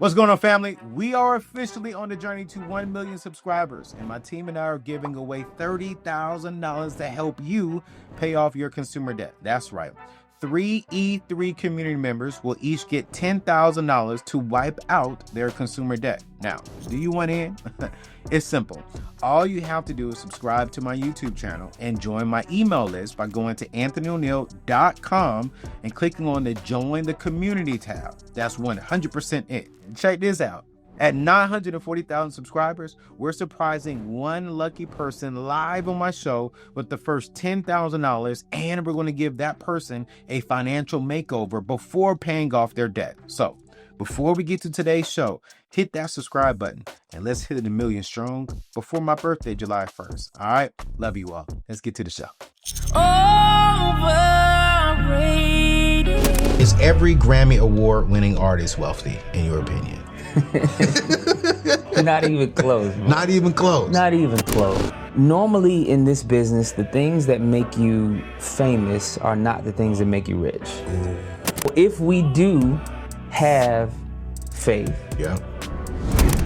What's going on, family? We are officially on the journey to 1 million subscribers, and my team and I are giving away $30,000 to help you pay off your consumer debt. That's right. 3 E3 community members will each get $10,000 to wipe out their consumer debt. Now, do you want in? It's simple. All you have to do is subscribe to my YouTube channel and join my email list by going to anthonyoneal.com and clicking on the Join the Community tab. That's 100% it. Check this out. At 940,000 subscribers, we're surprising one lucky person live on my show with the first $10,000, and we're going to give that person a financial makeover before paying off their debt. So, before we get to today's show, hit that subscribe button and let's hit it 1 million strong before my birthday, July 1st. All right? Love you all. Let's get to the show. Overrated. Is every Grammy Award-winning artist wealthy, in your opinion? Not even close. Man. Not even close. Not even close. Normally in this business, the things that make you famous are not the things that make you rich. Ooh. If we do have faith,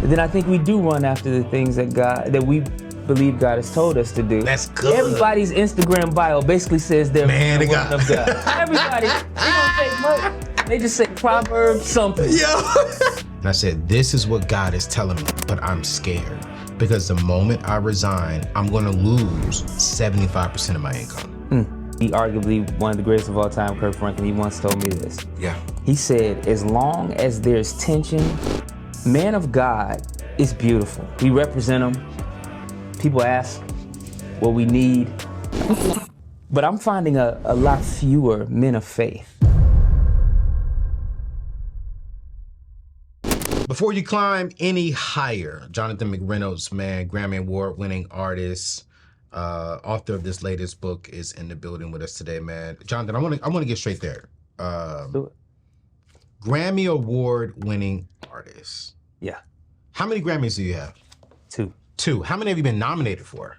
then I think we do run after the things that we believe God has told us to do. That's good. Everybody's Instagram bio basically says they're Man the of God. Of God. Everybody, they don't say much. They just say Proverbs something. And I said, this is what God is telling me, but I'm scared because the moment I resign, I'm going to lose 75% of my income. He arguably one of the greatest of all time, Kirk Franklin, he once told me this. Yeah. He said, as long as there's tension, man of God is beautiful. We represent him. People ask what we need. But I'm finding a lot fewer men of faith. Before you climb any higher, Jonathan McReynolds, man, Grammy Award-winning artist, author of this latest book, is in the building with us today, man. Jonathan, I want to get straight there. Do it. Grammy Award-winning artist. Yeah. How many Grammys do you have? 2. 2. How many have you been nominated for?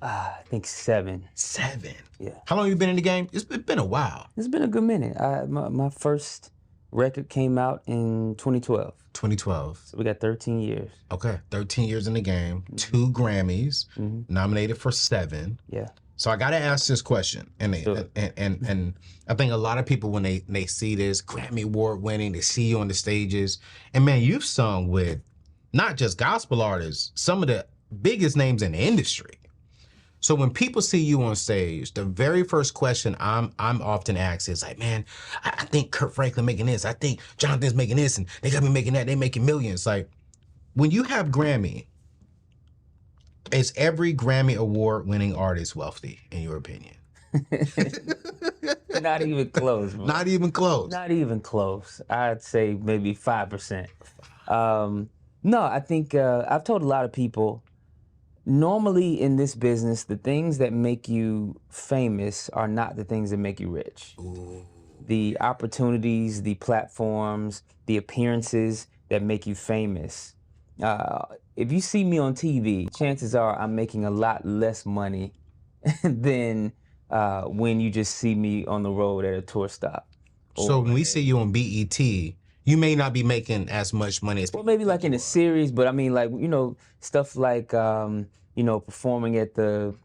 I think 7. 7. Yeah. How long have you been in the game? It's been a while. It's been a good minute. My first record came out in 2012. 2012. So we got 13 years. Okay, 13 years in the game, 2 Grammys, nominated for 7. Yeah. So I gotta ask this question, and I think a lot of people when they see this Grammy Award winning, they see you on the stages, and man, you've sung with not just gospel artists, some of the biggest names in the industry. So when people see you on stage, the very first question I'm often asked is like, man, I think Kirk Franklin making this, I think Jonathan's making this, and they got me making that, they making millions. Like, when you have Grammy, is every Grammy Award winning artist wealthy, in your opinion? Not even close, bro. Not even close. Not even close. I'd say maybe 5%. No, I think I've told a lot of people, normally in this business, the things that make you famous are not the things that make you rich. Ooh. The opportunities, the platforms, the appearances that make you famous. If you see me on TV, chances are I'm making a lot less money than when you just see me on the road at a tour stop. So when we see you on BET, you may not be making as much money as well, maybe like in a series, but I mean, like, you know, stuff like performing at the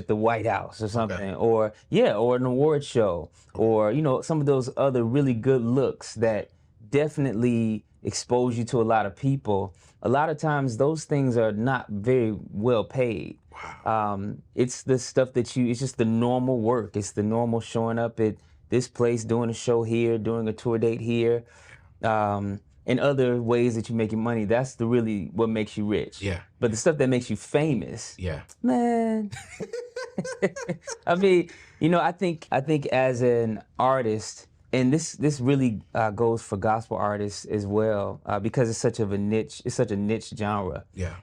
White House or something, or an award show, or some of those other really good looks that definitely expose you to a lot of people. A lot of times those things are not very well paid. Wow. It's the stuff that it's just the normal work. It's the normal showing up at this place, doing a show here, doing a tour date here. And other ways that you make your money, that's really what makes you rich. Yeah. But the stuff that makes you famous, man. I mean, I think as an artist, and this really goes for gospel artists as well, because it's such a niche genre. Yeah.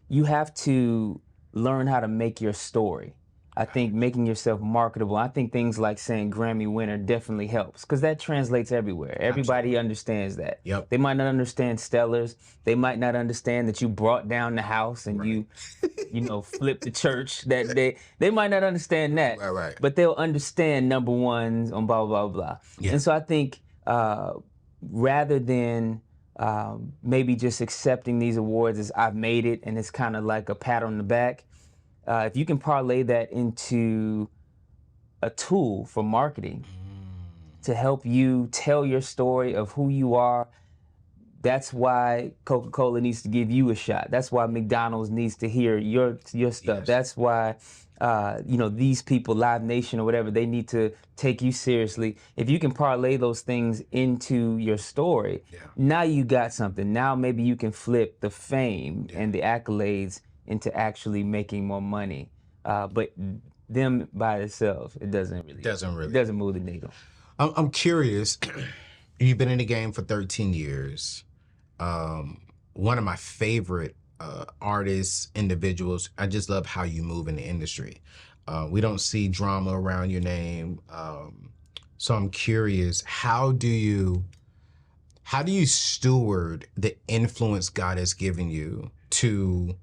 You have to learn how to make your story. I think making yourself marketable, I think things like saying Grammy winner definitely helps, because that translates everywhere. Everybody understands that. Yep. They might not understand Stellars. They might not understand that you brought down the house and you flipped the church. That they might not understand that. Right. But they'll understand number ones on blah, blah, blah, blah. Yeah. And so I think rather than maybe just accepting these awards as I've made it and it's kind of like a pat on the back, if you can parlay that into a tool for marketing to help you tell your story of who you are, that's why Coca-Cola needs to give you a shot. That's why McDonald's needs to hear your stuff. Yes. That's why these people, Live Nation or whatever, they need to take you seriously. If you can parlay those things into your story, now you got something. Now maybe you can flip the fame and the accolades into actually making more money. But them by themselves, it doesn't move the needle. I'm curious. You've been in the game for 13 years. One of my favorite artists, individuals. I just love how you move in the industry. We don't see drama around your name. So I'm curious, how do you steward the influence God has given you to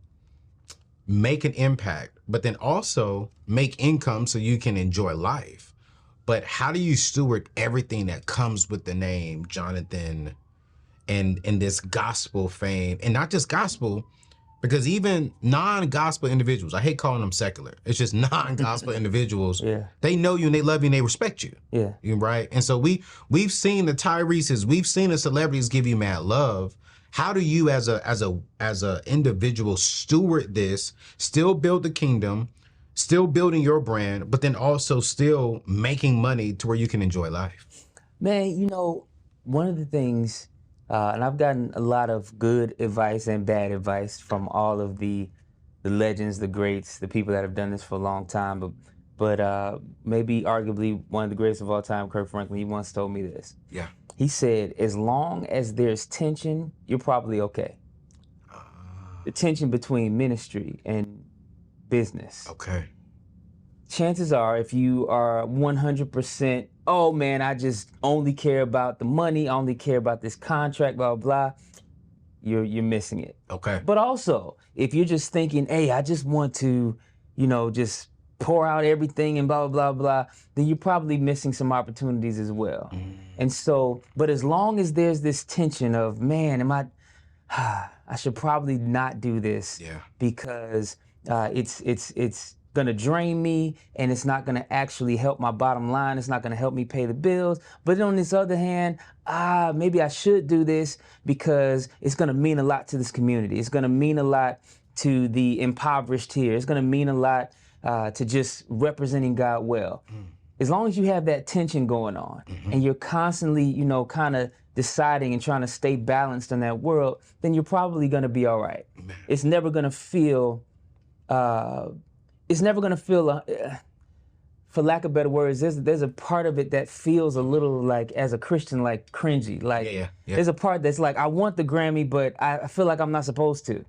make an impact, but then also make income so you can enjoy life? But how do you steward everything that comes with the name Jonathan and this gospel fame? And not just gospel, because even non-gospel individuals, I hate calling them secular. It's just non-gospel individuals. They know you and they love you and they respect you. Right? And so we've seen the Tyrese's, we've seen the celebrities give you mad love. How do you as a individual steward this, still build the kingdom, still building your brand, but then also still making money to where you can enjoy life? Man, one of the things, and I've gotten a lot of good advice and bad advice from all of the legends, the greats, the people that have done this for a long time, but maybe arguably one of the greatest of all time, Kirk Franklin, he once told me this. He said, as long as there's tension, you're probably okay. The tension between ministry and business. Chances are, if you are 100%, oh man, I just only care about the money, I only care about this contract, blah, blah, you're missing it. But also, if you're just thinking, hey, I just want to, just pour out everything and blah, blah, blah, then you're probably missing some opportunities as well. And so, but as long as there's this tension of, man, I should probably not do this because it's gonna drain me and it's not gonna actually help my bottom line. It's not gonna help me pay the bills. But on this other hand, maybe I should do this because it's gonna mean a lot to this community. It's gonna mean a lot to the impoverished here. It's gonna mean a lot to just representing God well. As long as you have that tension going on and you're constantly, kind of deciding and trying to stay balanced in that world, then you're probably gonna be all right. It's never gonna feel, for lack of better words, there's a part of it that feels a little like, as a Christian, like cringy. Like there's a part that's like, I want the Grammy, but I feel like I'm not supposed to.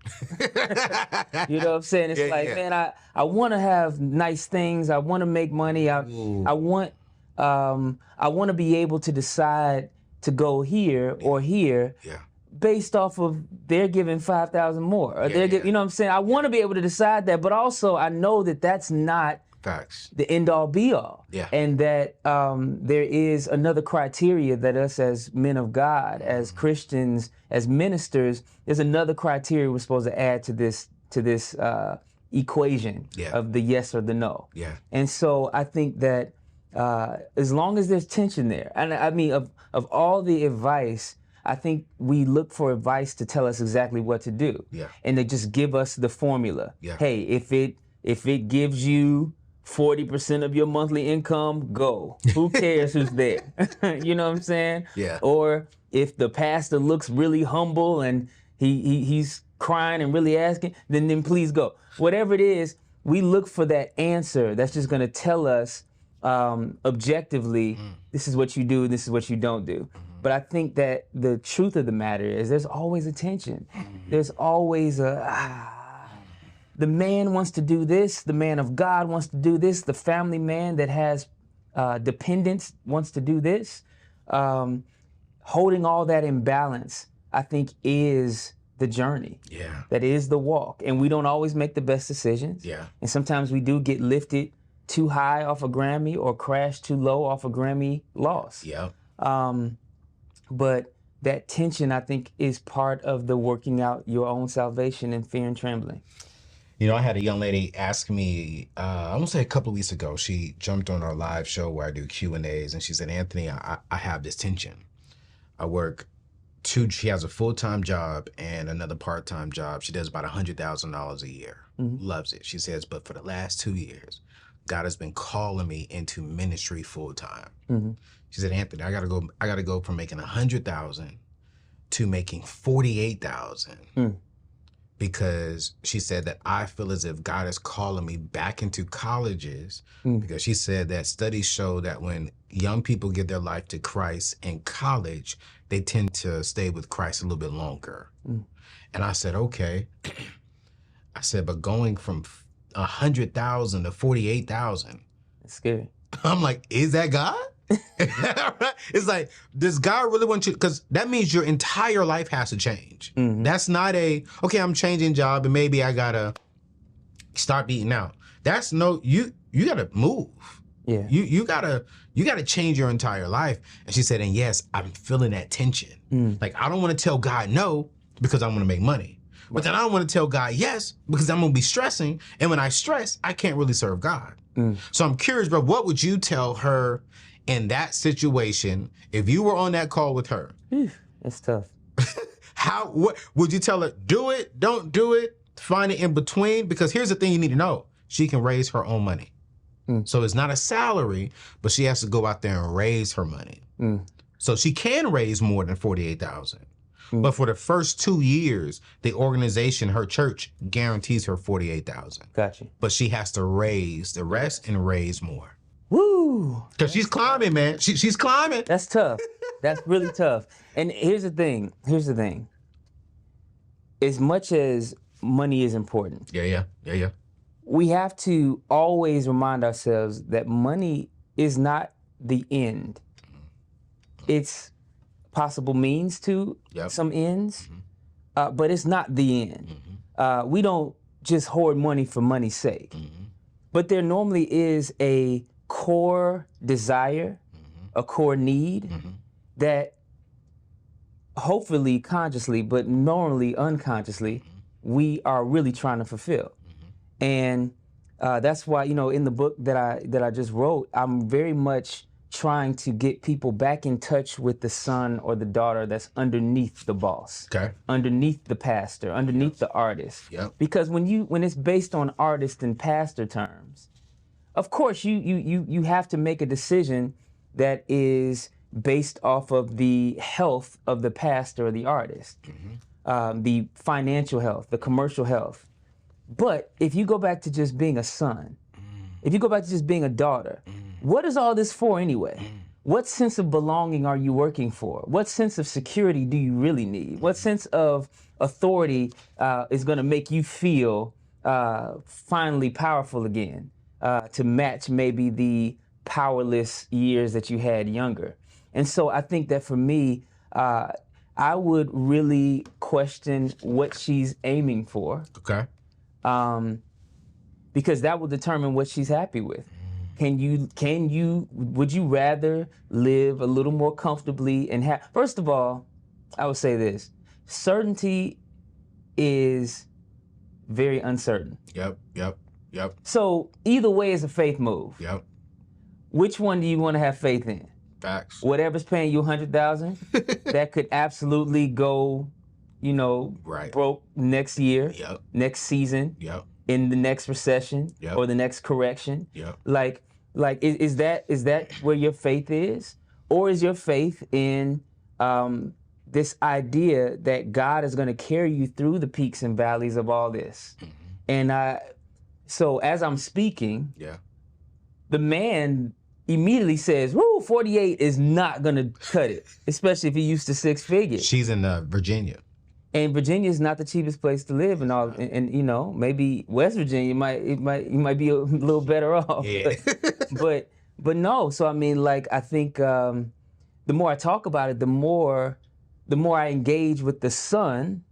You know what I'm saying? It's man, I want to have nice things. I want to make money. I want to be able to decide to go here or here based off of they're giving 5,000 more. Or they're you know what I'm saying? I want to be able to decide that, but also I know that that's not the end all be all. And that there is another criteria that us as men of God, as Christians, as ministers, there's another criteria we're supposed to add to this equation of the yes or the no. And so I think that as long as there's tension there, and I mean of all the advice, I think we look for advice to tell us exactly what to do. And they just give us the formula. Hey, if it gives you 40% of your monthly income, go. Who cares who's there? You know what I'm saying? Or if the pastor looks really humble and he's crying and really asking, then please go. Whatever it is, we look for that answer that's just gonna tell us objectively, this is what you do, this is what you don't do. But I think that the truth of the matter is there's always a tension. There's always the man wants to do this, the man of God wants to do this, the family man that has dependents wants to do this. Holding all that in balance, I think, is the journey. That is the walk. And we don't always make the best decisions. And sometimes we do get lifted too high off a Grammy or crash too low off a Grammy loss. But that tension, I think, is part of the working out your own salvation in fear and trembling. You know, I had a young lady ask me, I want to say a couple of weeks ago, she jumped on our live show where I do Q&As, and she said, Anthony, I have this tension. I work she has a full-time job and another part-time job. She does about $100,000 a year. Loves it. She says, but for the last 2 years, God has been calling me into ministry full-time. She said, Anthony, I gotta go from making 100,000 to making 48,000. Because she said that I feel as if God is calling me back into colleges, because she said that studies show that when young people give their life to Christ in college, they tend to stay with Christ a little bit longer. And I said, okay. I said, but going from 100,000 to 48,000. It's scary. I'm like, is that God? It's like, does God really want you? Because that means your entire life has to change. That's not okay, I'm changing job and maybe I gotta start eating out. That's you gotta move. Yeah. You gotta change your entire life. And she said, and yes, I'm feeling that tension. Like, I don't want to tell God no because I want to make money. But then I don't want to tell God yes because I'm gonna be stressing. And when I stress, I can't really serve God. So I'm curious, bro, what would you tell her in that situation if you were on that call with her? It's tough. What would you tell her? Do it, don't do it, find it in between? Because here's the thing you need to know. She can raise her own money. So it's not a salary, but she has to go out there and raise her money. So she can raise more than 48,000. But for the first 2 years, the organization, her church, guarantees her 48,000. Gotcha. But she has to raise the rest and raise more. Woo! Because she's climbing, man. She's climbing. That's tough. That's really tough. And here's the thing. As much as money is important. Yeah. We have to always remind ourselves that money is not the end. It's possible means to some ends, but it's not the end. We don't just hoard money for money's sake. But there normally is a core desire, a core need that hopefully consciously, but normally unconsciously, we are really trying to fulfill. And that's why, in the book that I just wrote, I'm very much trying to get people back in touch with the son or the daughter that's underneath the boss, underneath the pastor, underneath the artist. Because when it's based on artist and pastor terms, of course you have to make a decision that is based off of the health of the pastor or the artist, the financial health, the commercial health. But if you go back to just being a son, if you go back to just being a daughter, what is all this for anyway? What sense of belonging are you working for? What sense of security do you really need? What sense of authority is going to make you feel finally powerful again to match maybe the powerless years that you had younger? And so I think that for me, I would really question what she's aiming for. Because that will determine what she's happy with. Would you rather live a little more comfortably and have, first of all, I would say this, certainty is very uncertain. Yep. So either way is a faith move. Which one do you want to have faith in? Facts. Whatever's paying you 100,000, that could absolutely go, broke next year, next season, in the next recession or the next correction. Like is that where your faith is? Or is your faith in this idea that God is going to carry you through the peaks and valleys of all this? And so as I'm speaking, the man immediately says, woo, 48 is not going to cut it, especially if he used to 6 figures. She's in Virginia. And Virginia is not the cheapest place to live, and maybe West Virginia you might be a little better off. But no. So I mean, I think the more I talk about it, the more I engage with the son,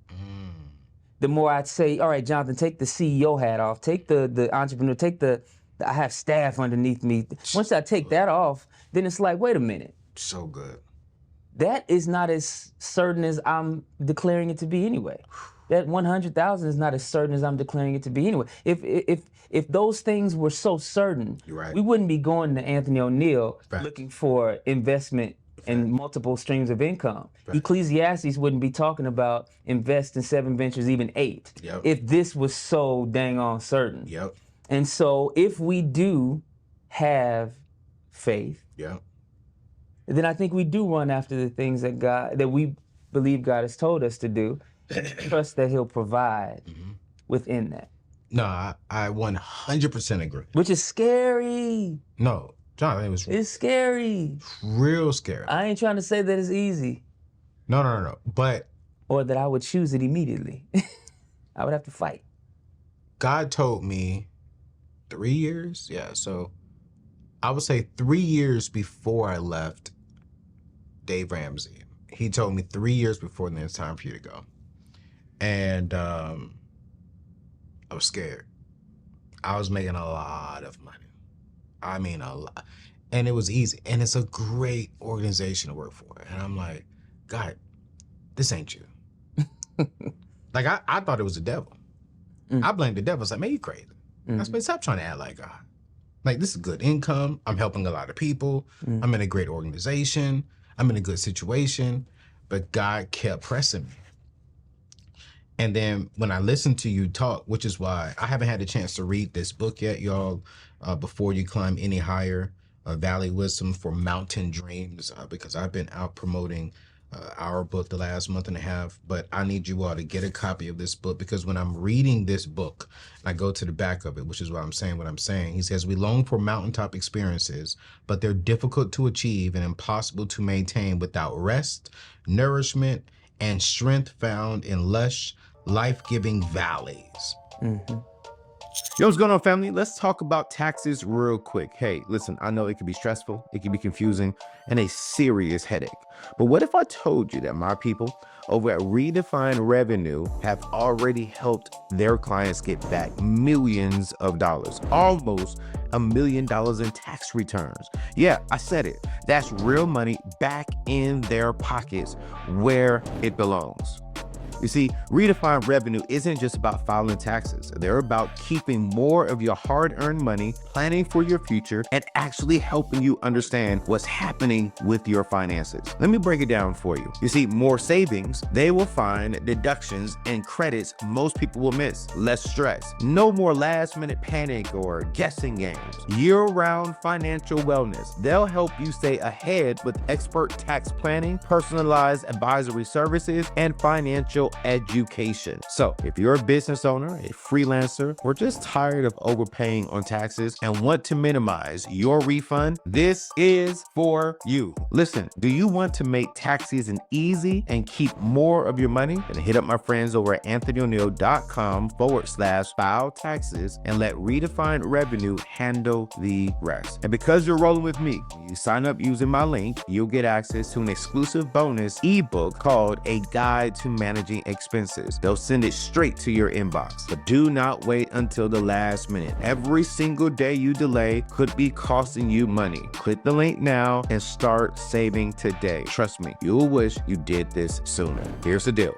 the more I'd say, all right, Jonathan, take the CEO hat off, take the entrepreneur, I have staff underneath me. Once I take that off, then it's like, wait a minute. So good. that is not as certain as I'm declaring it to be anyway. That 100,000 is not as certain as I'm declaring it to be anyway. If those things were so certain, we wouldn't be going to Anthony O'Neill looking for investment and multiple streams of income. Ecclesiastes wouldn't be talking about invest in 7 ventures, even 8, if this was so dang on certain. And so if we do have faith, then I think we do run after the things that we believe God has told us to do, and trust that he'll provide within that. No, I 100% agree. Which is scary. No, Jonathan, it's scary. Real scary. I ain't trying to say that it's easy. No. But or that I would choose it immediately. I would have to fight. God told me 3 years. Yeah, so I would say 3 years before I left Dave Ramsey. He told me 3 years before then it's time for you to go. And I was scared. I was making a lot of money. I mean, a lot. And it was easy. And it's a great organization to work for. And I'm like, God, this ain't you. Like, I thought it was the devil. I blamed the devil. I was like, man, you crazy. I said, stop trying to act like God. Like, this is good income. I'm helping a lot of people. I'm in a great organization. I'm in a good situation. But God kept pressing me. And then when I listened to you talk, which is why I haven't had a chance to read this book yet, y'all, Before You Climb Any Higher, Valley Wisdom for Mountain Dreams, because I've been out promoting our book the last month and a half, but I need you all to get a copy of this book, because when I'm reading this book, I go to the back of it, which is why I'm saying what I'm saying. He says, we long for mountaintop experiences, but they're difficult to achieve and impossible to maintain without rest, nourishment, and strength found in lush, life-giving valleys. Yo, what's going on, family? Let's talk about taxes real quick. Hey, listen, I know it can be stressful, it can be confusing, and a serious headache. But what if I told you that my people over at Redefined Revenue have already helped their clients get back millions of dollars, almost $1 million in tax returns? Yeah, I said it. That's real money back in their pockets where it belongs. You see, Redefined Revenue isn't just about filing taxes. They're about keeping more of your hard-earned money, planning for your future, and actually helping you understand what's happening with your finances. Let me break it down for you. You see, more savings, they will find deductions and credits most people will miss. Less stress. No more last-minute panic or guessing games. Year-round financial wellness. They'll help you stay ahead with expert tax planning, personalized advisory services, and financial education. So if you're a business owner, a freelancer, or just tired of overpaying on taxes and want to minimize your refund, this is for you. Listen, do you want to make tax season easy and keep more of your money? Then hit up my friends over at anthonyoneal.com/file taxes and let Redefined Revenue handle the rest. And because you're rolling with me, when you sign up using my link, you'll get access to an exclusive bonus ebook called A Guide to Managing Expenses. They'll send it straight to your inbox. But do not wait until the last minute. Every single day you delay could be costing you money. Click the link now and start saving today. Trust me, you'll wish you did this sooner. Here's the deal.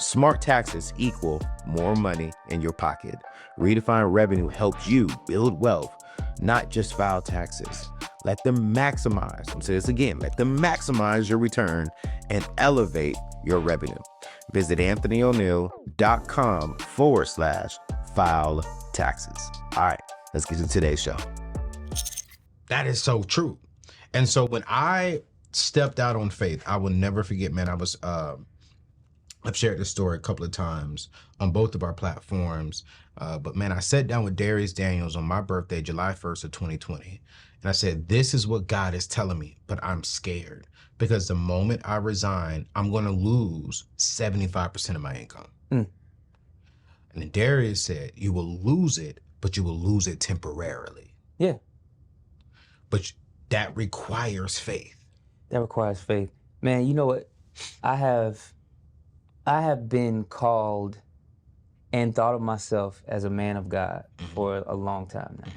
Smart taxes equal more money in your pocket. Redefined Revenue helps you build wealth, not just file taxes. Let them maximize, I'm saying this again, let them maximize your return and elevate your revenue. Visit anthonyoneal.com/file taxes. All right, let's get to today's show. That is so true. And so when I stepped out on faith, I will never forget, man, I've shared this story a couple of times on both of our platforms. But man, I sat down with Darius Daniels on my birthday, July 1st of 2020. And I said, this is what God is telling me, but I'm scared because the moment I resign, I'm going to lose 75% of my income. And then Darius said, you will lose it, but you will lose it temporarily. Yeah. But that requires faith. That requires faith. Man, you know what? I have been called and thought of myself as a man of God for a long time now.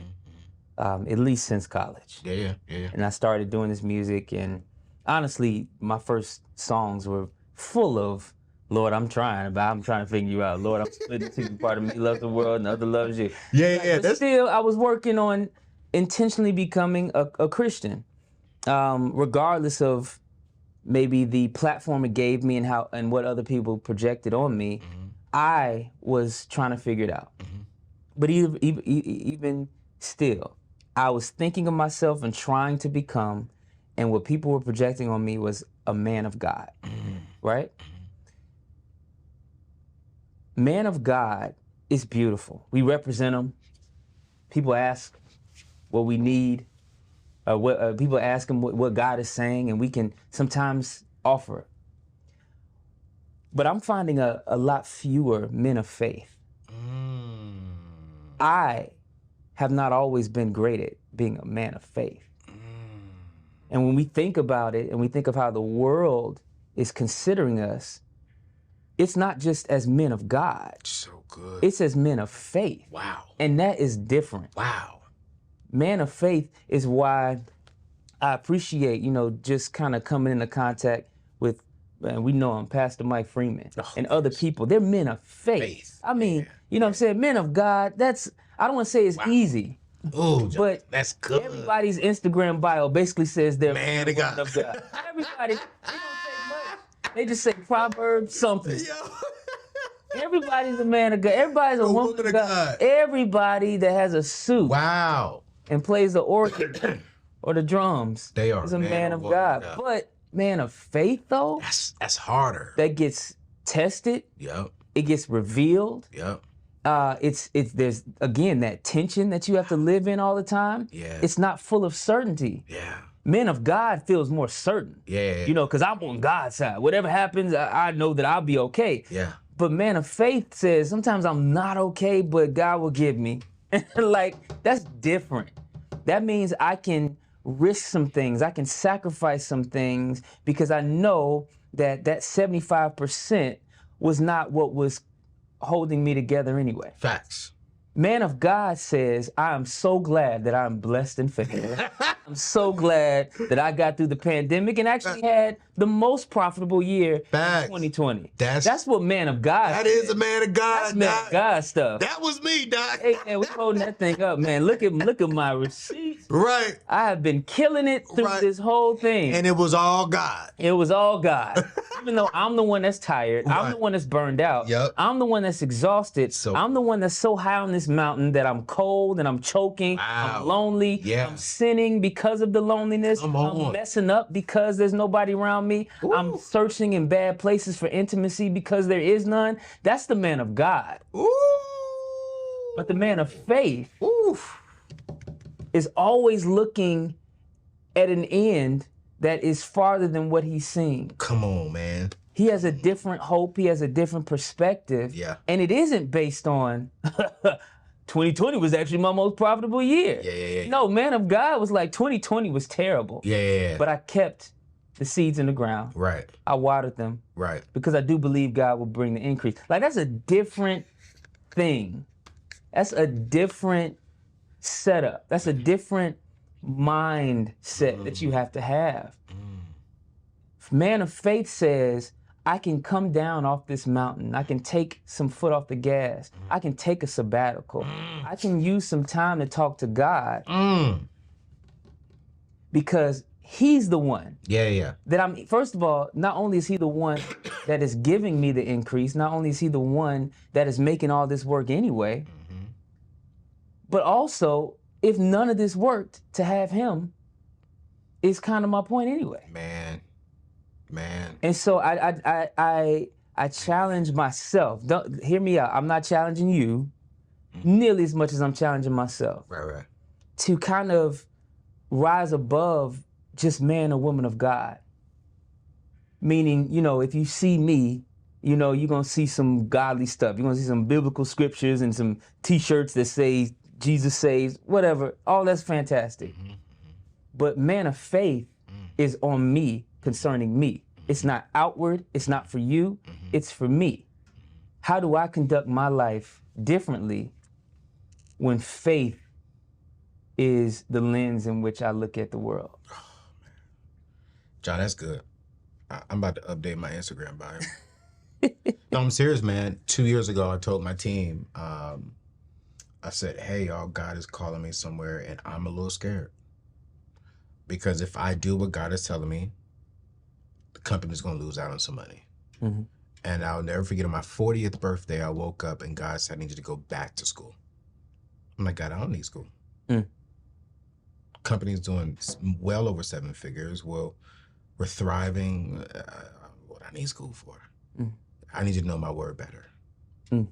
At least since college. Yeah. And I started doing this music, and honestly, my first songs were full of, Lord, I'm trying to figure you out. Lord, I'm splitting two. Part of me loves the world and the other loves you. But still, I was working on intentionally becoming a Christian, regardless of maybe the platform it gave me and what other people projected on me. I was trying to figure it out. But even still, I was thinking of myself and trying to become, and what people were projecting on me was a man of God, right? Man of God is beautiful. We represent him. People ask what we need. People ask him what God is saying, and we can sometimes offer it. But I'm finding a lot fewer men of faith. I have not always been great at being a man of faith. And when we think about it and we think of how the world is considering us, it's not just as men of God. So good. It's as men of faith. Wow. And that is different. Wow. Man of faith is why I appreciate, just kind of coming into contact with, and we know him, Pastor Mike Freeman, and other people. They're men of faith. I mean, what I'm saying? Men of God, I don't want to say it's easy. Oh, but that's good. Everybody's Instagram bio basically says they're man of God. Everybody, they don't say much. They just say Proverbs something. Everybody's a man of God. Everybody's a woman of God. Everybody that has a suit. Wow. And plays the organ or the drums. They are is a man of God. But man of faith, though. That's harder. That gets tested. Yep. It gets revealed. Yep. There's again that tension that you have to live in all the time. Yeah. It's not full of certainty. Yeah. Men of God feels more certain. Yeah. Because I'm on God's side. Whatever happens, I know that I'll be okay. Yeah. But man of faith says sometimes I'm not okay, but God will give me. Like, that's different. That means I can risk some things. I can sacrifice some things because I know that 75% was not what was holding me together anyway. Facts. Man of God says, I am so glad that I'm blessed and favored. I'm so glad that I got through the pandemic and actually had the most profitable year in 2020. That's what man of God That is a man of God. That's man of God stuff. That was me, Doc. Hey, man, we're holding that thing up, man. Look at my receipts. Right. I have been killing it through this whole thing. And it was all God. It was all God. Even though I'm the one that's tired, I'm the one that's burned out, I'm the one that's exhausted, I'm the one that's so high on this mountain that I'm cold and I'm choking, I'm lonely, I'm sinning because of the loneliness, I'm messing up because there's nobody around me, I'm searching in bad places for intimacy because there is none. That's the man of God. But the man of faith is always looking at an end that is farther than what he's seeing. Come on, man. He has a different hope. He has a different perspective. Yeah. And it isn't based on 2020 was actually my most profitable year. Yeah. No, man of God was like 2020 was terrible. Yeah. But I kept the seeds in the ground. Right. I watered them. Right. Because I do believe God will bring the increase. Like, that's a different thing. That's a different setup. That's a different mindset that you have to have. Man of faith says, I can come down off this mountain. I can take some foot off the gas. I can take a sabbatical. I can use some time to talk to God because he's the one. That first of all, not only is he the one that is giving me the increase, not only is he the one that is making all this work anyway, but also, if none of this worked, to have him is kind of my point anyway. Man. And so I challenge myself. Don't hear me out. I'm not challenging you nearly as much as I'm challenging myself. Right. To kind of rise above just man or woman of God. Meaning, if you see me, you're gonna see some godly stuff. You're gonna see some biblical scriptures and some t-shirts that say Jesus saves, whatever. All that's fantastic. But man of faith is on me concerning me. It's not outward, it's not for you, it's for me. How do I conduct my life differently when faith is the lens in which I look at the world? John, that's good. I'm about to update my Instagram bio. No, I'm serious, man. 2 years ago, I told my team, I said, hey, y'all, God is calling me somewhere, and I'm a little scared. Because if I do what God is telling me, the company's going to lose out on some money. Mm-hmm. And I'll never forget, on my 40th birthday, I woke up and God said, I need you to go back to school. I'm like, God, I don't need school. Company's doing well over 7 figures. Well, we're thriving. What I need school for? I need you to know my word better. I'm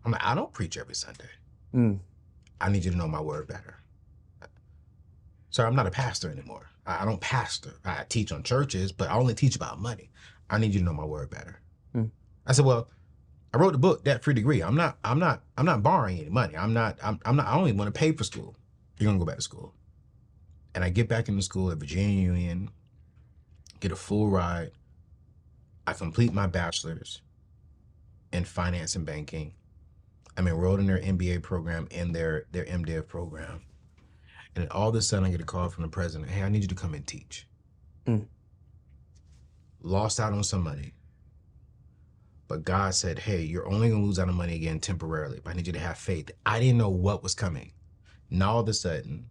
like, I don't preach every Sunday. I need you to know my word better. So I'm not a pastor anymore. I don't pastor. I teach on churches, but I only teach about money. I need you to know my word better. I said, well, I wrote the book, Debt Free Degree. I'm not borrowing any money. I don't even want to pay for school. You're gonna go back to school. And I get back into school at Virginia Union, get a full ride. I complete my bachelor's in finance and banking. I'm enrolled in their MBA program and their MDiv program. And then all of a sudden I get a call from the president, hey, I need you to come and teach. Lost out on some money. But God said, hey, you're only gonna lose out on money again temporarily, but I need you to have faith. I didn't know what was coming. Now all of a sudden,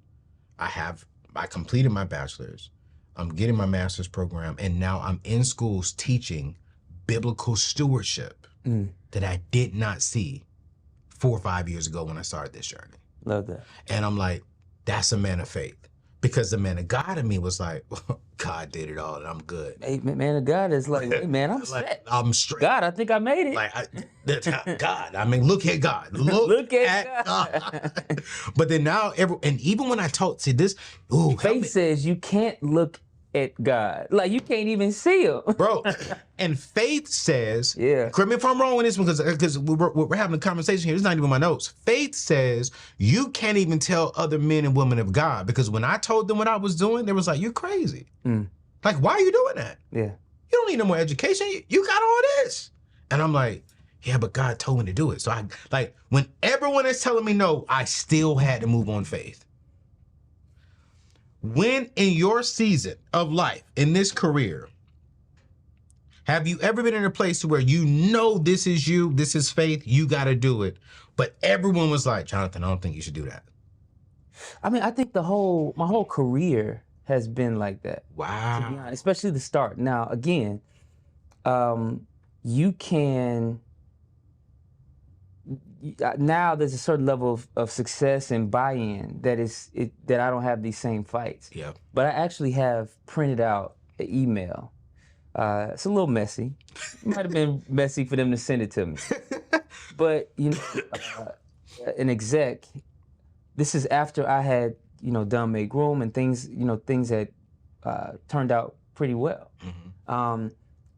I completed my bachelor's, I'm getting my master's program, and now I'm in schools teaching biblical stewardship that I did not see 4 or 5 years ago when I started this journey. Love that. And I'm like, that's a man of faith. Because the man of God in me was like, God did it all and I'm good. Hey, man of God is like, hey, man, I'm like, set. I'm straight. God, I think I made it. Like, God, I mean, look at God. Look at God. But then now, and even when I talk to this, faith says you can't look at God. Like, you can't even see him. Bro, and faith says, correct me if I'm wrong with this one, because we're having a conversation here. It's not even my notes. Faith says you can't even tell other men and women of God, because when I told them what I was doing, they was like, you're crazy. Like, why are you doing that? Yeah. You don't need no more education. You got all this. And I'm like, yeah, but God told me to do it. So when everyone is telling me no, I still had to move on faith. When in your season of life, in this career, have you ever been in a place where you know this is you, this is faith, you got to do it, but everyone was like, Jonathan, I don't think you should do that? I mean, I think my whole career has been like that. Wow. To be honest, especially the start. Now, again, you can... Now there's a certain level of success and buy-in that I don't have these same fights. Yeah. But I actually have printed out an email. It's a little messy. It might have been messy for them to send it to me. But an exec. This is after I had done Make Room and things had turned out pretty well.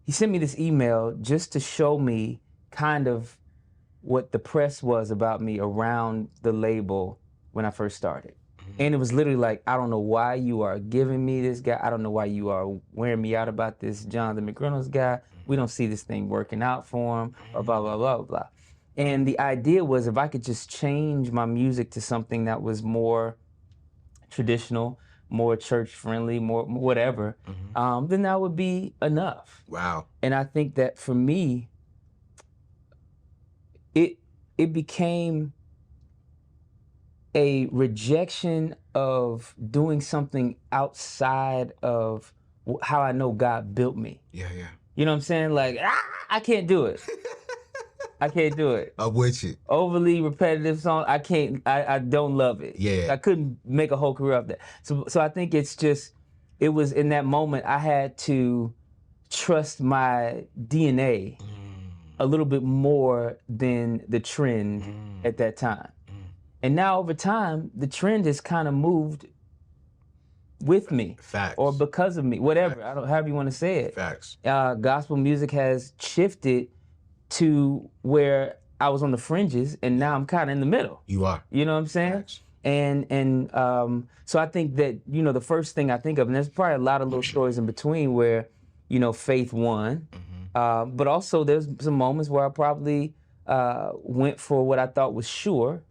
He sent me this email just to show me kind of what the press was about me around the label when I first started. And it was literally like, I don't know why you are giving me this guy. I don't know why you are wearing me out about this Jonathan McReynolds guy. We don't see this thing working out for him, or blah, blah, blah, blah. And the idea was, if I could just change my music to something that was more traditional, more church friendly, more whatever, then that would be enough. Wow. And I think that for me, it became a rejection of doing something outside of how I know God built me. Yeah. You know what I'm saying? Like, I can't do it. I can't do it. I'm with you. Overly repetitive song, I can't, I don't love it. Yeah. I couldn't make a whole career of that. So I think it was in that moment I had to trust my DNA a little bit more than the trend at that time. And now over time, the trend has kind of moved with me. Facts. Or because of me, whatever, Facts. However you want to say it. Facts. Gospel music has shifted to where I was on the fringes and now I'm kind of in the middle. You are. You know what I'm saying? Facts. And so I think that, the first thing I think of, and there's probably a lot of little stories in between where, faith won. But also there's some moments where I probably went for what I thought was sure,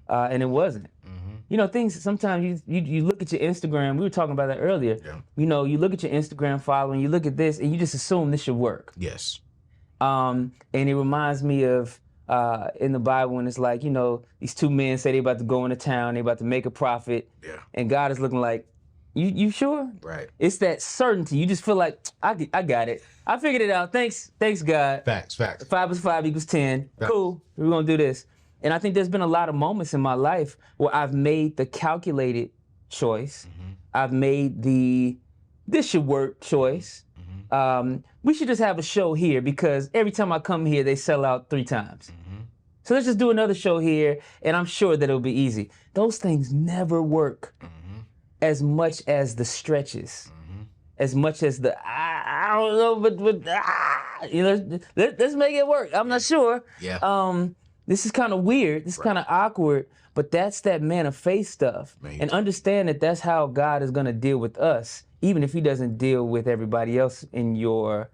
and it wasn't. you know, things, sometimes you look at your Instagram, we were talking about that earlier. Yeah. You know, you look at your Instagram following, you look at this, and you just assume this should work. Yes. And it reminds me of in the Bible when it's like, you know, these two men say they about to go into town, they about to make a profit. Yeah. And God is looking like, you sure? Right. It's that certainty. You just feel like, I got it. I figured it out. Thanks, God. Facts. 5 + 5 = 10. Facts. Cool, we're gonna do this. And I think there's been a lot of moments in my life where I've made the calculated choice. I've made this should work choice. We should just have a show here because every time I come here, they sell out 3 times. So let's just do another show here, and I'm sure that it'll be easy. Those things never work as much as the stretches, as much as the, I don't know, but you know, let's make it work. I'm not sure. Yeah. This is kind of weird. This is kind of awkward, but that's that man of faith stuff. And understand that that's how God is going to deal with us, even if he doesn't deal with everybody else in your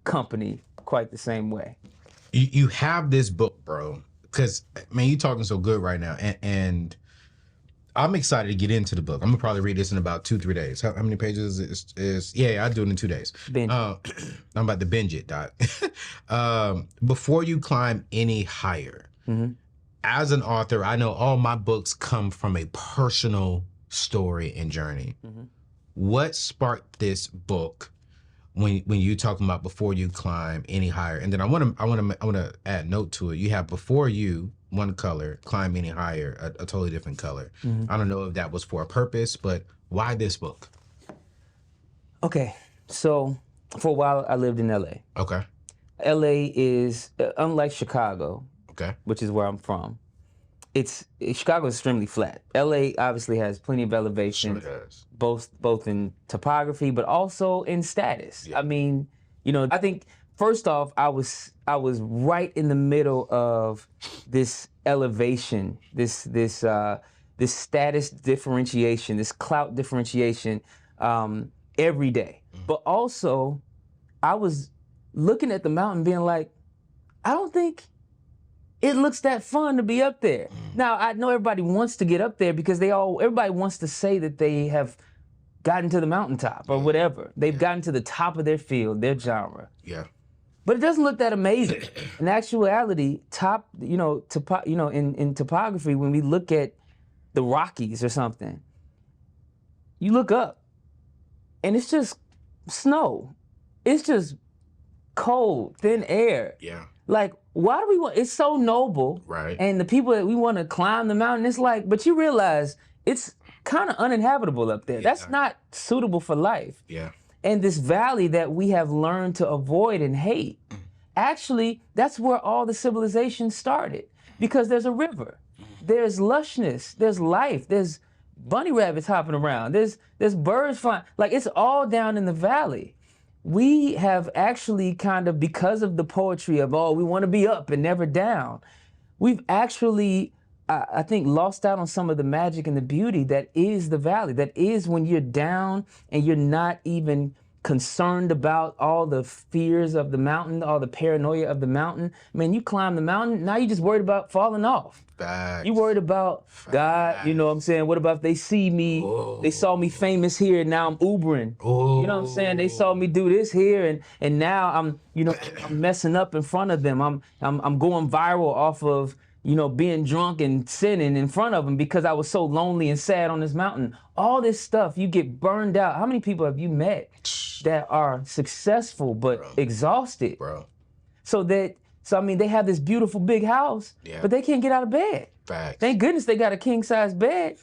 company quite the same way. You have this book, bro, because, man, you're talking so good right now. And I'm excited to get into the book. I'm going to probably read this in about 2-3 days. How many pages is yeah, I do it in 2 days. Binge. I'm about to binge it, Doc. Before you climb any higher, as an author, I know all my books come from a personal story and journey. What sparked this book when you talking about before you climb any higher? And then I want to add note to it. You have before you one color, climb any higher, a totally different color. I don't know if that was for a purpose, but why this book? Okay, so for a while I lived in LA. Okay. LA is unlike Chicago, which is where I'm from. Chicago is extremely flat. LA obviously has plenty of elevation, Sure does. both in topography, but also in status. Yeah. I mean, you know, I think first off, I was right in the middle of this elevation, this status differentiation, this clout differentiation every day. But also, I was looking at the mountain being like, I don't think it looks that fun to be up there. Now, I know everybody wants to get up there because everybody wants to say that they have gotten to the mountaintop or whatever. They've gotten to the top of their field, their genre. Yeah. But it doesn't look that amazing. In actuality, in topography, when we look at the Rockies or something, you look up and it's just snow. It's just cold, thin air. Yeah. Like, why do we want, it's so noble. Right. And the people that we want to climb the mountain, it's like, but you realize it's kind of uninhabitable up there. Yeah. That's not suitable for life. Yeah. And this valley that we have learned to avoid and hate, actually, that's where all the civilization started. Because there's a river, there's lushness, there's life, there's bunny rabbits hopping around, there's birds flying. Like, it's all down in the valley. We have actually kind of, because of the poetry of, we want to be up and never down, we've actually, I think, lost out on some of the magic and the beauty that is the valley. That is when you're down and you're not even concerned about all the fears of the mountain, all the paranoia of the mountain. Man, you climb the mountain, now you're just worried about falling off. Facts. You worried about God, you know what I'm saying? What about if they see me, they saw me famous here and now I'm Ubering. You know what I'm saying? They saw me do this here and now I'm messing up in front of them. I'm going viral off of, being drunk and sinning in front of them because I was so lonely and sad on this mountain. All this stuff, you get burned out. How many people have you met that are successful but exhausted? Bro. So I mean, they have this beautiful big house, but they can't get out of bed. Facts. Thank goodness they got a king-size bed,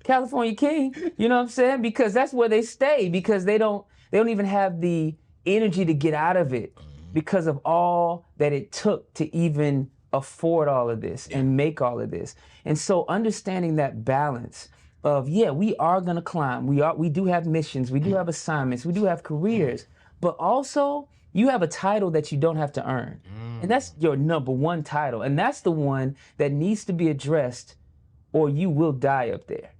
California king, you know what I'm saying? Because that's where they stay, because they don't even have the energy to get out of it because of all that it took to even afford all of this and make all of this. And so understanding that balance of, we are gonna climb, we do have missions, we do have assignments, we do have careers, but also you have a title that you don't have to earn. And that's your number one title. And that's the one that needs to be addressed or you will die up there.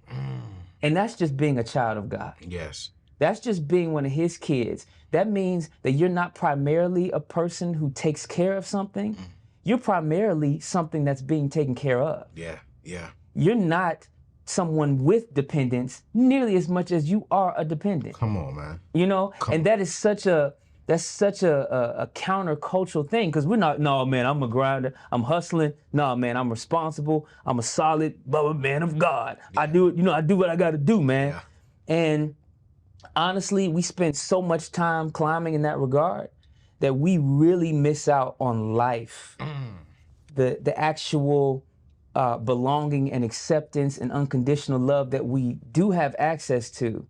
And that's just being a child of God. Yes. That's just being one of his kids. That means that you're not primarily a person who takes care of something. You're primarily something that's being taken care of. Yeah, yeah. you're not someone with dependence nearly as much as you are a dependent. Come on, man. You know, and that is such a countercultural thing, because we're not, no man, I'm a grinder, I'm hustling, no man, I'm responsible, I'm a solid man of God. Yeah. I do what I gotta do, man. Yeah. And honestly, we spend so much time climbing in that regard that we really miss out on life. The actual belonging and acceptance and unconditional love that we do have access to,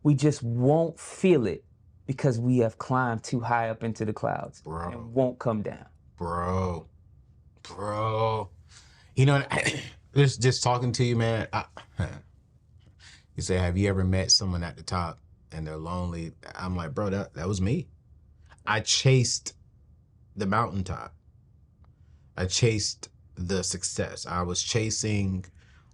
we just won't feel it because we have climbed too high up into the clouds. Bro. And won't come down. Bro. You know, just talking to you, man, you say, have you ever met someone at the top and they're lonely? I'm like, bro, that was me. I chased the mountaintop. I chased the success. I was chasing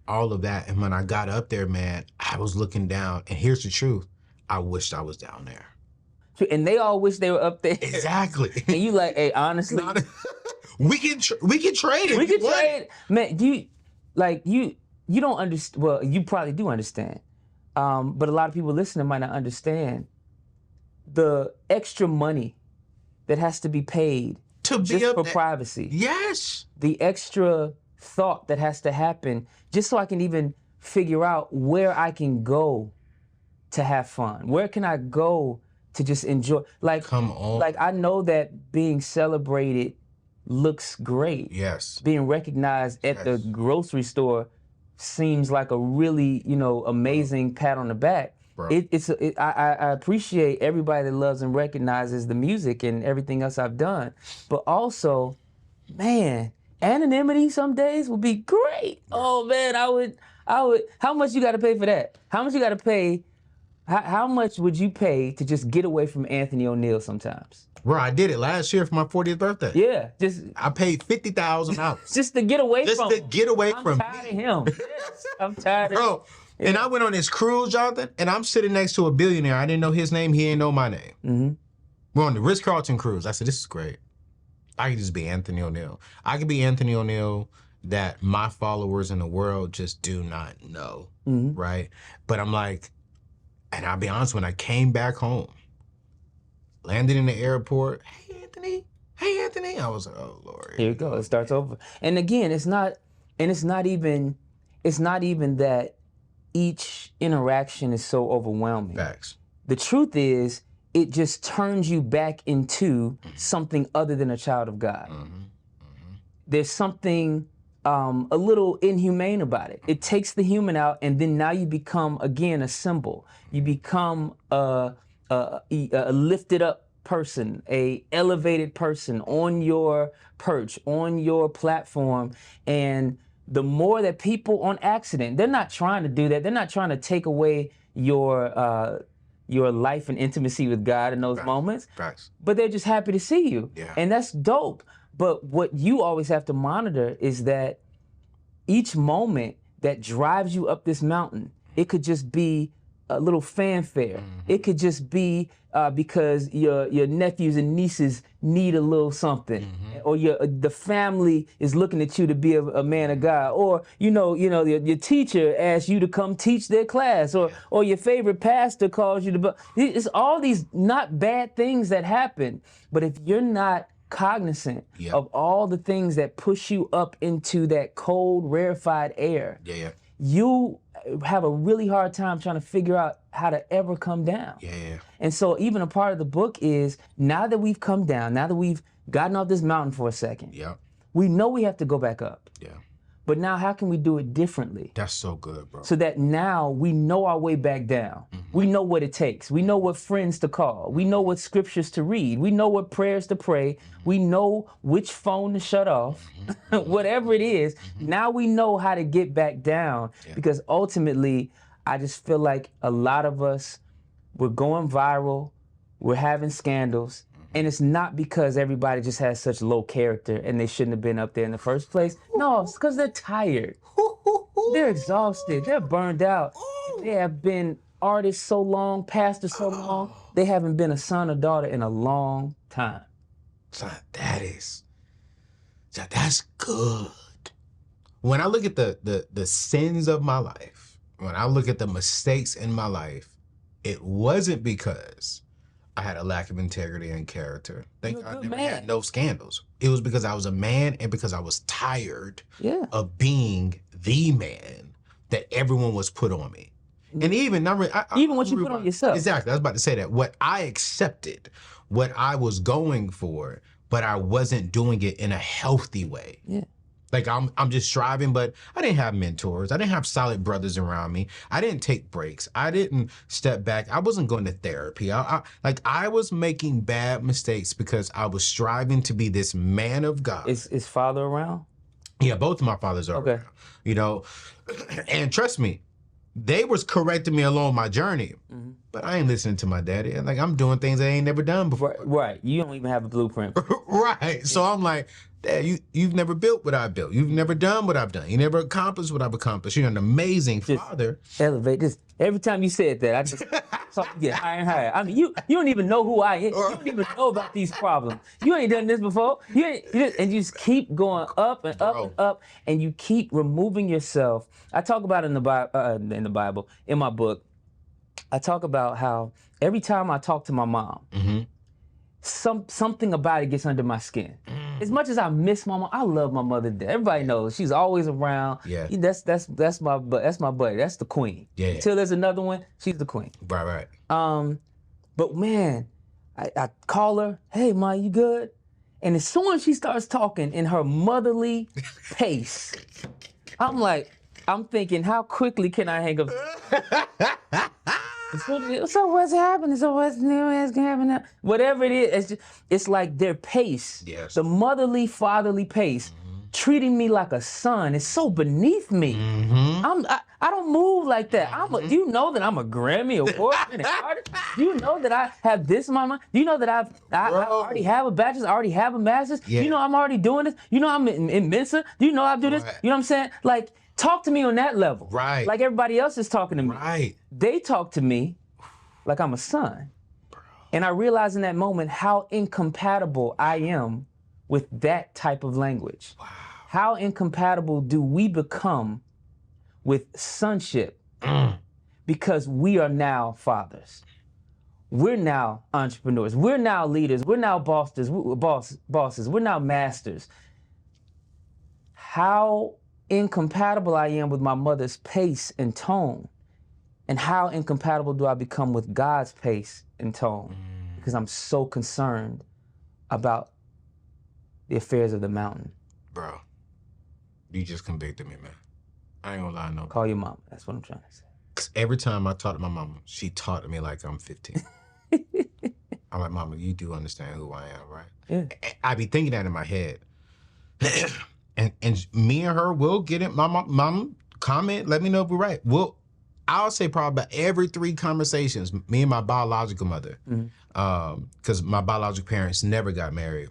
all of that. And when I got up there, man, I was looking down. And here's the truth. I wished I was down there. And they all wish they were up there. Exactly. And you like, hey, honestly. we can trade it. We can trade. Man, you don't understand. Well, you probably do understand. But a lot of people listening might not understand the extra money that has to be paid to just for privacy. Yes. The extra thought that has to happen just so I can even figure out where I can go to have fun. Where can I go to just enjoy? Like, come on. Like, I know that being celebrated looks great. Yes. Being recognized at the grocery store seems like a really, amazing pat on the back. I appreciate everybody that loves and recognizes the music and everything else I've done. But also, man, anonymity some days would be great. Oh man, I would, how much you gotta pay for that? How much you gotta pay? How much would you pay to just get away from Anthony O'Neal sometimes? Bro, I did it last year for my 40th birthday. Yeah, I paid $50,000. just to get away from him. Just to get away from me. I'm tired of him. Yes, I'm tired of him. And I went on this cruise, Jonathan, and I'm sitting next to a billionaire. I didn't know his name. He didn't know my name. Mm-hmm. We're on the Ritz-Carlton cruise. I said, this is great. I could just be Anthony O'Neal. I could be Anthony O'Neal that my followers in the world just do not know, right? But I'm like, and I'll be honest, when I came back home, landed in the airport, hey, Anthony. I was like, oh, Lord. Here you go. It starts over. And again, it's not even that each interaction is so overwhelming. Facts. The truth is, it just turns you back into something other than a child of God. There's something a little inhumane about it. It takes the human out, and then now you become, again, a symbol. You become a lifted up person, a elevated person on your perch, on your platform, and the more that people on accident, they're not trying to do that. They're not trying to take away your life and intimacy with God in those moments. Facts. But they're just happy to see you. Yeah. And that's dope. But what you always have to monitor is that each moment that drives you up this mountain, it could just be a little fanfare. It could just be because your nephews and nieces need a little something, or the family is looking at you to be a man of God, or your teacher asks you to come teach their class, or your favorite pastor calls you to. It's all these not bad things that happen, but if you're not cognizant of all the things that push you up into that cold, rarefied air, you have a really hard time trying to figure out how to ever come down. And so even a part of the book is, now that we've come down, now that we've gotten off this mountain for a second, we know we have to go back up. But now how can we do it differently? That's so good, bro. So that now we know our way back down. We know what it takes. We know what friends to call. We know what scriptures to read. We know what prayers to pray. We know which phone to shut off. Whatever it is, now we know how to get back down. Because ultimately, I just feel like a lot of us, we're going viral, we're having scandals, and it's not because everybody just has such low character and they shouldn't have been up there in the first place. No, it's because they're tired. They're exhausted. They're burned out. They have been artists so long, pastors so long, they haven't been a son or daughter in a long time. Son, that's good. when I look at the sins of my life, when I look at the mistakes in my life, it wasn't because I had a lack of integrity and character. Thank God I never had no scandals. It was because I was a man and because I was tired of being the man that everyone was put on me. And even what you put on yourself. Exactly. I was about to say that. What I accepted, what I was going for, but I wasn't doing it in a healthy way. Yeah. Like I'm just striving, but I didn't have mentors. I didn't have solid brothers around me. I didn't take breaks. I didn't step back. I wasn't going to therapy. I was making bad mistakes because I was striving to be this man of God. Is father around? Yeah, both of my fathers are around. You know, and trust me, they was correcting me along my journey, but I ain't listening to my daddy. Like, I'm doing things I ain't never done before. Right. You don't even have a blueprint. Right. So I'm like, Dad, you've never built what I built. You've never done what I've done. You never accomplished what I've accomplished. You're an amazing father. Elevate this. Every time you said that, I just saw you get higher and higher. I mean, you don't even know who I am. You don't even know about these problems. You ain't done this before. And you just keep going up and up and up, and you keep removing yourself. I talk about it in the Bible, in my book. I talk about how every time I talk to my mom, something about it gets under my skin. As much as I miss my mom, I love my mother. Everybody knows she's always around. Yeah, that's my buddy. That's the queen. Yeah. Until there's another one, she's the queen. Right. But man, I call her, hey ma, you good? And as soon as she starts talking in her motherly pace, I'm thinking, how quickly can I hang up? So what's happening? So what's new? What's happening? Whatever it is, it's like their pace, the motherly, fatherly pace, treating me like a son. It's so beneath me. I don't move like that. Do you know that I'm a Grammy award-winning artist? Do you know that I have this in my mind? Do you know that I already have a bachelor's? I already have a master's? Yeah. You know I'm already doing this? You know I'm in Mensa? Do you know I do this? You know what I'm saying? Like, talk to me on that level. Right. Like everybody else is talking to me. Right. They talk to me like I'm a son. Bro. And I realize in that moment how incompatible I am with that type of language. Wow. How incompatible do we become with sonship? Because we are now fathers. We're now entrepreneurs. We're now leaders. We're now bosses. We're now masters. How incompatible I am with my mother's pace and tone, and how incompatible do I become with God's pace and tone, because I'm so concerned about the affairs of the mountain. Bro, you just convicted me, man. I ain't gonna lie, no. Call your mama. That's what I'm trying to say. 'Cause every time I talk to my mama, she talked to me like I'm 15. I'm like, Mama, you do understand who I am, right? Yeah. I be thinking that in my head. And me and her will get it. Mama, comment, let me know if we're right. I'll say probably about every 3 conversations, me and my biological mother, because my biological parents never got married.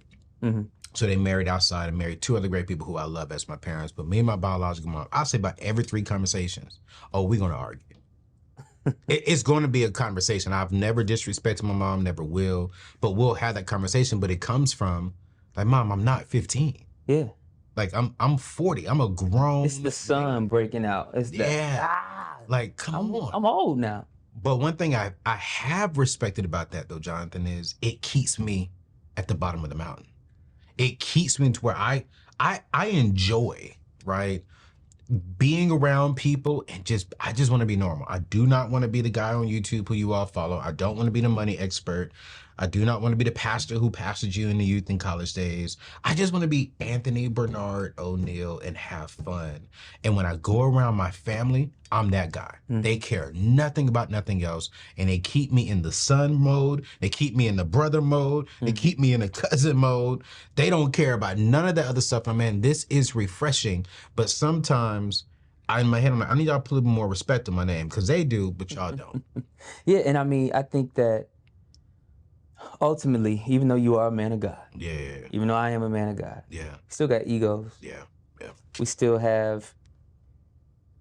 So they married outside and married 2 other great people who I love as my parents. But me and my biological mom, I'll say about every 3 conversations, we're going to argue. It's going to be a conversation. I've never disrespected my mom, never will. But we'll have that conversation. But it comes from, like, Mom, I'm not 15. Yeah. Like, I'm 40. I'm a grown. It's the sun breaking out. It's like, come on. I'm old now. But one thing I have respected about that, though, Jonathan, is it keeps me at the bottom of the mountain. It keeps me to where I enjoy, right, being around people and I just want to be normal. I do not want to be the guy on YouTube who you all follow. I don't want to be the money expert. I do not want to be the pastor who pastored you in the youth and college days. I just want to be Anthony Bernard O'Neill and have fun. And when I go around my family, I'm that guy. They care nothing about nothing else. And they keep me in the son mode. They keep me in the brother mode. They keep me in the cousin mode. They don't care about none of that other stuff. Man, this is refreshing. But sometimes in my head, I'm like, I need y'all to put a little more respect on my name, because they do, but y'all don't. Yeah, and I mean, I think that ultimately, even though you are a man of God, even though I am a man of God, we still got egos. We still have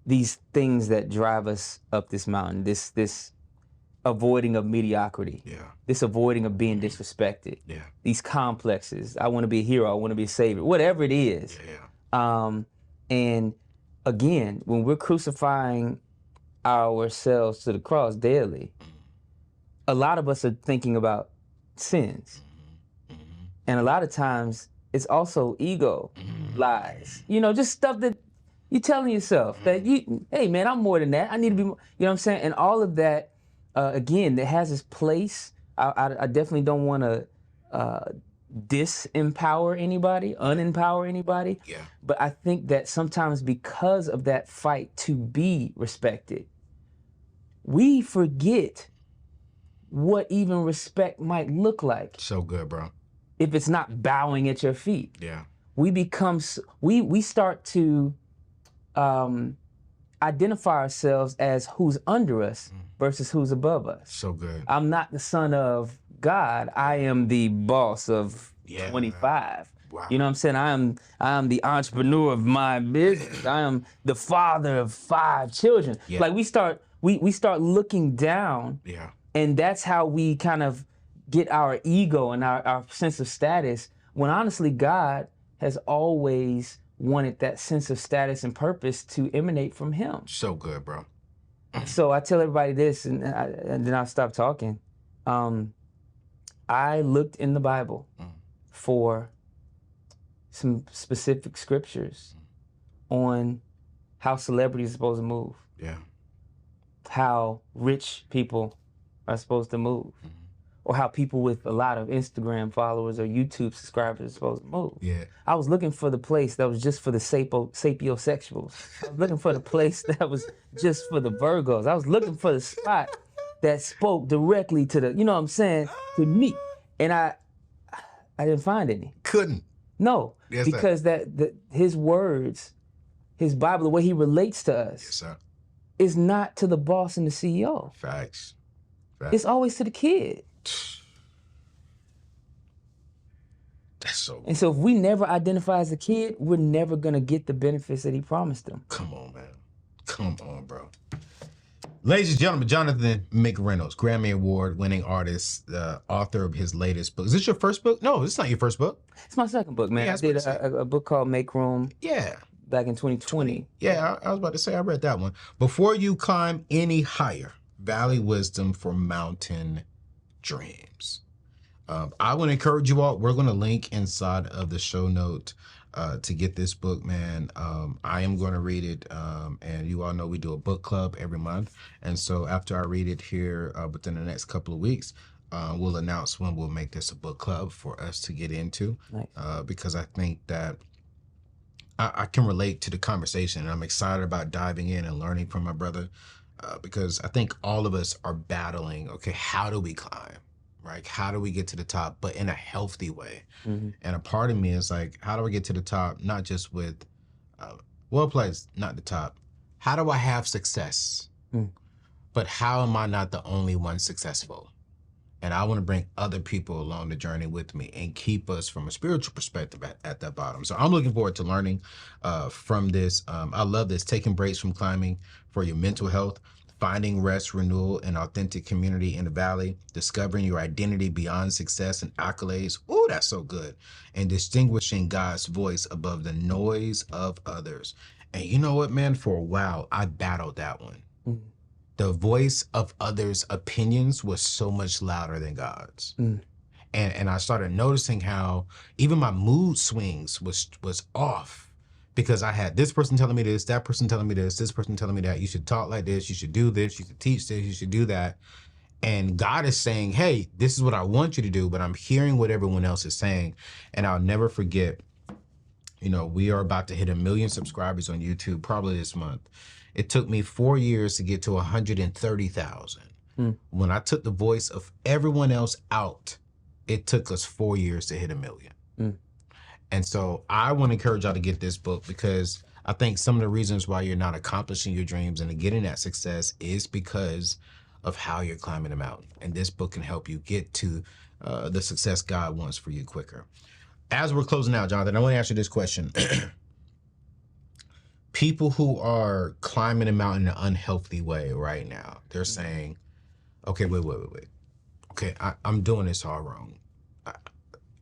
these things that drive us up this mountain, this avoiding of mediocrity, this avoiding of being disrespected, these complexes. I want to be a hero, I want to be a savior, whatever it is. And again, when we're crucifying ourselves to the cross daily, a lot of us are thinking about sins. And a lot of times it's also ego, lies, just stuff that you're telling yourself that hey man, I'm more than that. I need to be more, you know what I'm saying? And all of that, again, that has its place. I definitely don't want to disempower anybody, unempower anybody. Yeah. But I think that sometimes because of that fight to be respected, we forget what even respect might look like. So good, bro. If it's not bowing at your feet. Yeah. We start to identify ourselves as who's under us versus who's above us. So good. I'm not the son of God. I am the boss of 25. Wow. You know what I'm saying? I am the entrepreneur of my business. I am the father of 5 children. Yeah. Like we start looking down. Yeah. And that's how we kind of get our ego and our sense of status, when honestly God has always wanted that sense of status and purpose to emanate from him. So good, bro. So I tell everybody this, and then I'll stop talking. I looked in the Bible for some specific scriptures on how celebrities are supposed to move. Yeah. How rich people are supposed to move. Or how people with a lot of Instagram followers or YouTube subscribers are supposed to move. Yeah. I was looking for the place that was just for the sapiosexuals. I was looking for the place that was just for the Virgos. I was looking for the spot that spoke directly to the, you know what I'm saying, to me. And I didn't find any. Couldn't. No, Yes, because that his words, his Bible, the way he relates to us, yes, sir, is not to the boss and the CEO. Facts. It's always to the kid. That's so good. And so if we never identify as a kid, we're never gonna get the benefits that he promised them. Come on, man. Come on, bro. Ladies and gentlemen, Jonathan McReynolds, Grammy Award winning artist, the author of his latest book. Is this your first book? No, it's not your first book. It's my second book, man. Yeah, I did a book called Make Room. Yeah. Back in 2020. Yeah, I was about to say, I read that one. Before You Climb Any Higher, Valley Wisdom for Mountain Dreams. I want to encourage you all. We're going to link inside of the show note to get this book, man. I am going to read it. And you all know we do a book club every month. And so after I read it here within the next couple of weeks, we'll announce when we'll make this a book club for us to get into. Nice. Because I think that I can relate to the conversation. And I'm excited about diving in and learning from my brother. Because I think all of us are battling, okay, how do we climb, right? How do we get to the top, but in a healthy way? Mm-hmm. And a part of me is like, how do I get to the top, not just with, not the top. How do I have success? But how am I not the only one successful? And I want to bring other people along the journey with me and keep us from a spiritual perspective at that bottom. So I'm looking forward to learning from this. I love this, taking breaks from climbing for your mental health, finding rest, renewal, and authentic community in the valley, discovering your identity beyond success and accolades. Ooh, that's so good. And distinguishing God's voice above the noise of others. And you know what, man? For a while, I battled that one. The voice of others' opinions was so much louder than God's. And I started noticing how even my mood swings was off because I had this person telling me this, that person telling me this person telling me that. You should talk like this, you should do this, you should teach this, you should do that. And God is saying, hey, this is what I want you to do, but I'm hearing what everyone else is saying. And I'll never forget, we are about to hit 1 million subscribers on YouTube probably this month. It took me 4 years to get to 130,000. When I took the voice of everyone else out, it took us 4 years to hit 1 million. And so I want to encourage y'all to get this book because I think some of the reasons why you're not accomplishing your dreams and getting that success is because of how you're climbing the mountain. And this book can help you get to the success God wants for you quicker. As we're closing out, Jonathan, I want to ask you this question. People who are climbing a mountain in an unhealthy way right now, they're saying, okay, wait. Okay, I'm doing this all wrong.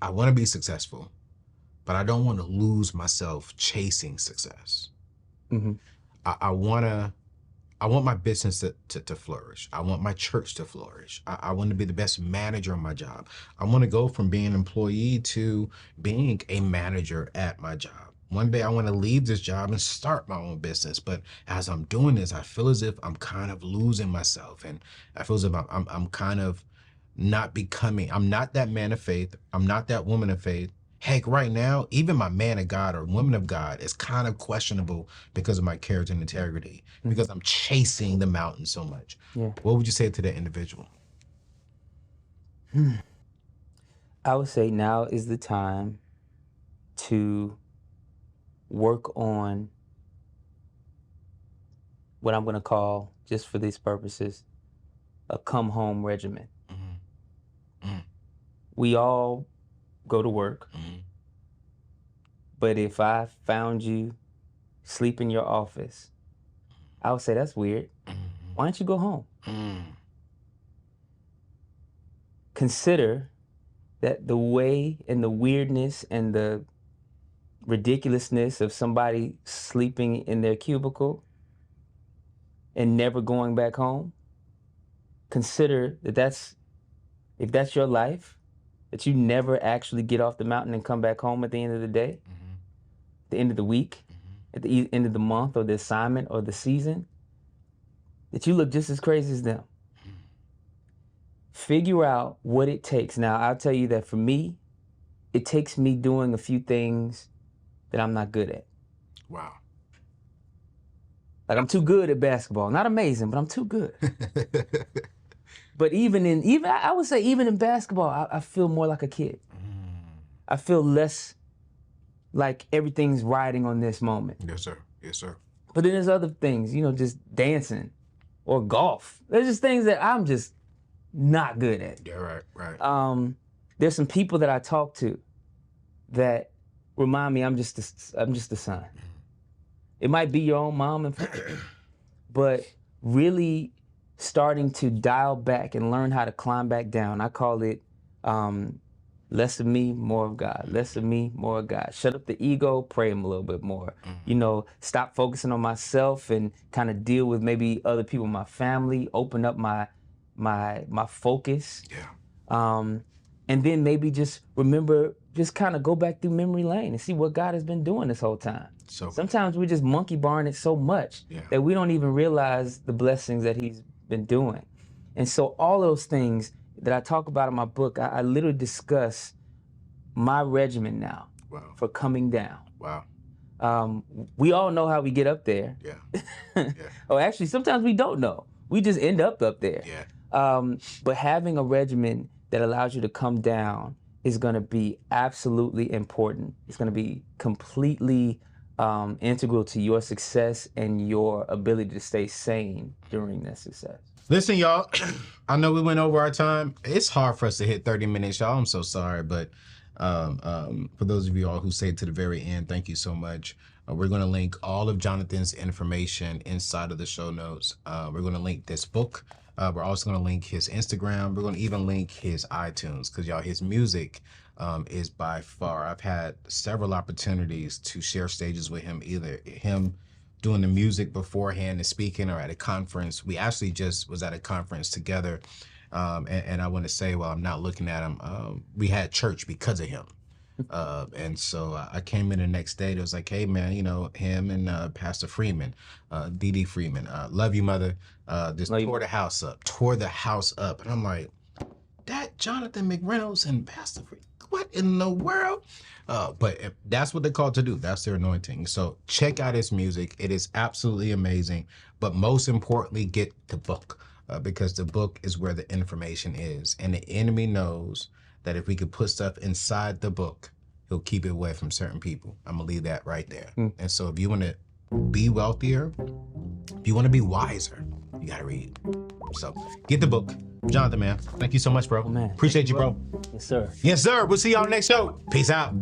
I want to be successful, but I don't want to lose myself chasing success. I want my business to flourish. I want my church to flourish. I want to be the best manager of my job. I want to go from being an employee to being a manager at my job. One day I want to leave this job and start my own business. But as I'm doing this, I feel as if I'm kind of losing myself. And I feel as if I'm kind of not becoming, I'm not that man of faith. I'm not that woman of faith. Heck, right now, even my man of God or woman of God is kind of questionable because of my character and integrity, because I'm chasing the mountain so much. Yeah. What would you say to that individual? I would say now is the time to work on what I'm going to call, just for these purposes, a come home regimen. We all go to work, but if I found you sleep in your office, I would say that's weird. Why don't you go home? Consider that the way and the weirdness and the ridiculousness of somebody sleeping in their cubicle and never going back home, consider that if that's your life, that you never actually get off the mountain and come back home at the end of the day, the end of the week, at the end of the month or the assignment or the season, that you look just as crazy as them. Figure out what it takes. Now, I'll tell you that for me, it takes me doing a few things that I'm not good at. Wow. Like, I'm too good at basketball. Not amazing, but I'm too good. But even I would say even in basketball, I feel more like a kid. I feel less like everything's riding on this moment. Yes, sir. Yes, sir. But then there's other things, just dancing or golf. There's just things that I'm just not good at. Yeah, right. There's some people that I talk to that remind me I'm just a son. It might be your own mom and father, but really starting to dial back and learn how to climb back down. I call it less of me, more of God. Less of me, more of God. Shut up the ego, pray him a little bit more. Stop focusing on myself and kind of deal with maybe other people in my family, open up my focus. Yeah. And then maybe just remember, just kind of go back through memory lane and see what God has been doing this whole time. So sometimes we just monkey barring it so much that we don't even realize the blessings that he's been doing. And so all those things that I talk about in my book, I literally discuss my regimen now for coming down. Wow. We all know how we get up there. Yeah. Or actually, sometimes we don't know. We just end up there. Yeah. But having a regimen that allows you to come down is going to be absolutely important. It's going to be completely integral to your success and your ability to stay sane during that success. Listen, y'all, I know we went over our time. It's hard for us to hit 30 minutes, y'all. I'm so sorry, but for those of you all who stayed to the very end, thank you so much. We're going to link all of Jonathan's information inside of the show notes. We're going to link this book. We're also going to link his Instagram. We're going to even link his iTunes because, y'all, his music is by far, I've had several opportunities to share stages with him, either him doing the music beforehand and speaking or at a conference. We actually just was at a conference together. And I want to say, while I'm not looking at him, we had church because of him. And so I came in the next day. It was like, hey, man, him and Pastor Freeman, Dee Freeman, love you, mother, just tore the house up. And I'm like, that Jonathan McReynolds and Pastor Freeman, what in the world? But if that's what they're called to do. That's their anointing. So check out his music. It is absolutely amazing. But most importantly, get the book. Because the book is where the information is. And the enemy knows that if we could put stuff inside the book, he'll keep it away from certain people. I'm going to leave that right there. And so if you want to be wealthier, if you want to be wiser, you got to read. So get the book. Jonathan, man, thank you so much, bro. Oh, man. Appreciate you, bro. Yes, sir. Yes, sir. We'll see y'all next show. Peace out.